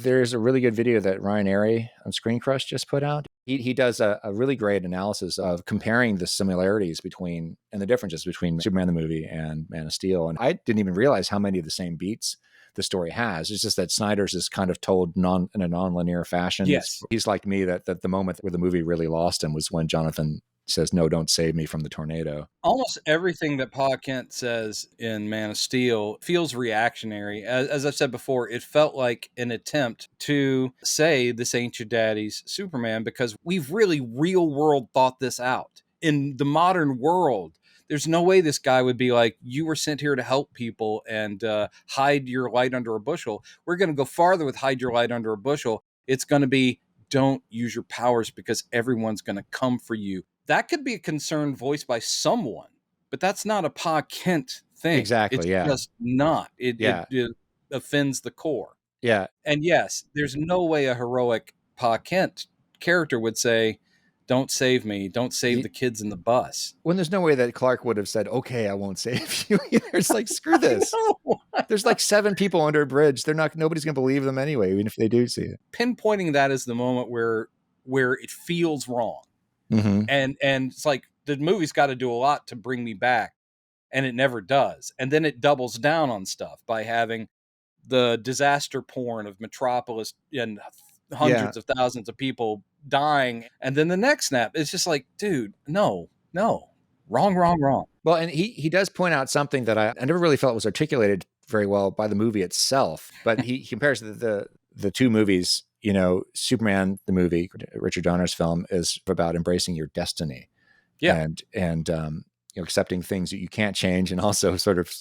There's a really good video that Ryan Arey on Screen Crush just put out. He does a really great analysis of comparing the similarities between and the differences between Superman the movie and Man of Steel. And I didn't even realize how many of the same beats the story has. It's just that Snyder's is kind of told in a non-linear fashion. Yes. He's like me, that the moment where the movie really lost him was when Jonathan says, "No, don't save me from the tornado." Almost everything that Pa Kent says in Man of Steel feels reactionary. As I've said before, it felt like an attempt to say this ain't your daddy's Superman, because we've really real world thought this out. In the modern world, there's no way this guy would be like, you were sent here to help people and hide your light under a bushel. We're going to go farther with hide your light under a bushel. It's going to be, don't use your powers because everyone's going to come for you. That could be a concern voiced by someone, but that's not a Pa Kent thing. Exactly. It's just not. It offends the core. Yeah. And yes, there's no way a heroic Pa Kent character would say, don't save me. Don't save the kids in the bus. When there's no way that Clark would have said, okay, I won't save you. It's like, screw this. There's like 7 people under a bridge. Nobody's going to believe them anyway, even if they do see it. Pinpointing that is the moment where it feels wrong. Mm-hmm. And it's like, the movie's got to do a lot to bring me back, and it never does. And then it doubles down on stuff by having the disaster porn of Metropolis and hundreds of thousands of people dying. And then the next snap, it's just like, dude, no, wrong. Well, and he does point out something that I never really felt was articulated very well by the movie itself, but he compares the 2 movies. You know, Superman, the movie, Richard Donner's film, is about embracing your destiny. Yeah. And accepting things that you can't change, and also sort of,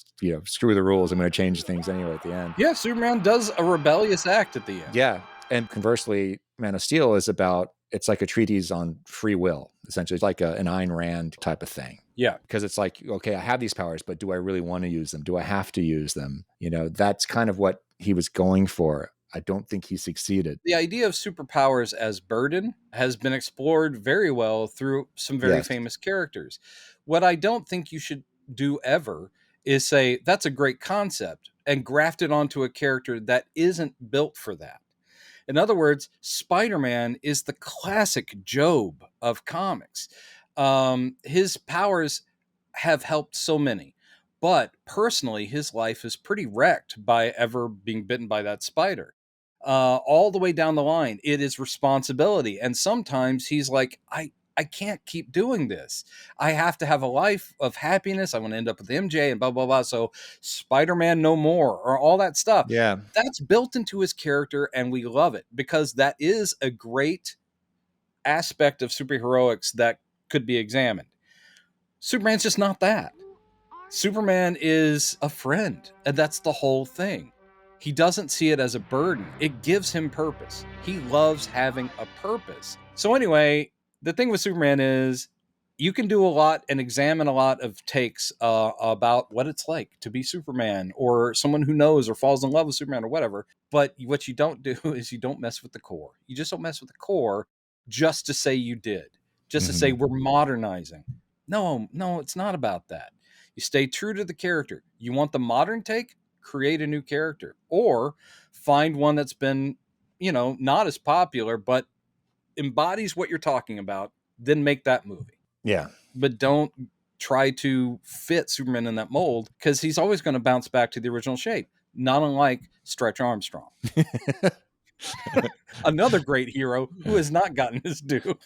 screw the rules. I'm going to change things anyway at the end. Yeah. Superman does a rebellious act at the end. Yeah. And conversely, Man of Steel is it's like a treatise on free will. Essentially, it's like an Ayn Rand type of thing. Yeah. Because it's like, okay, I have these powers, but do I really want to use them? Do I have to use them? That's kind of what he was going for. I don't think he succeeded. The idea of superpowers as burden has been explored very well through some very famous characters. What I don't think you should do ever is say, that's a great concept, and graft it onto a character that isn't built for that. In other words, Spider-Man is the classic Job of comics. His powers have helped so many, but personally, his life is pretty wrecked by ever being bitten by that spider. All the way down the line, it is responsibility. And sometimes he's like, I can't keep doing this. I have to have a life of happiness. I want to end up with MJ and blah, blah, blah. So Spider-Man no more, or all that stuff. Yeah. That's built into his character, and we love it because that is a great aspect of superheroics that could be examined. Superman's just not that. Superman is a friend, and that's the whole thing. He doesn't see it as a burden. It gives him purpose. He loves having a purpose. So anyway, the thing with Superman is you can do a lot and examine a lot of takes about what it's like to be Superman, or someone who knows or falls in love with Superman or whatever. But what you don't do is you don't mess with the core. You just don't mess with the core just to say you did, just to say we're modernizing. No, it's not about that. You stay true to the character. You want the modern take? Create a new character, or find one that's been, not as popular, but embodies what you're talking about, then make that movie. Yeah. But don't try to fit Superman in that mold, because he's always going to bounce back to the original shape, not unlike Stretch Armstrong. Another great hero who has not gotten his due.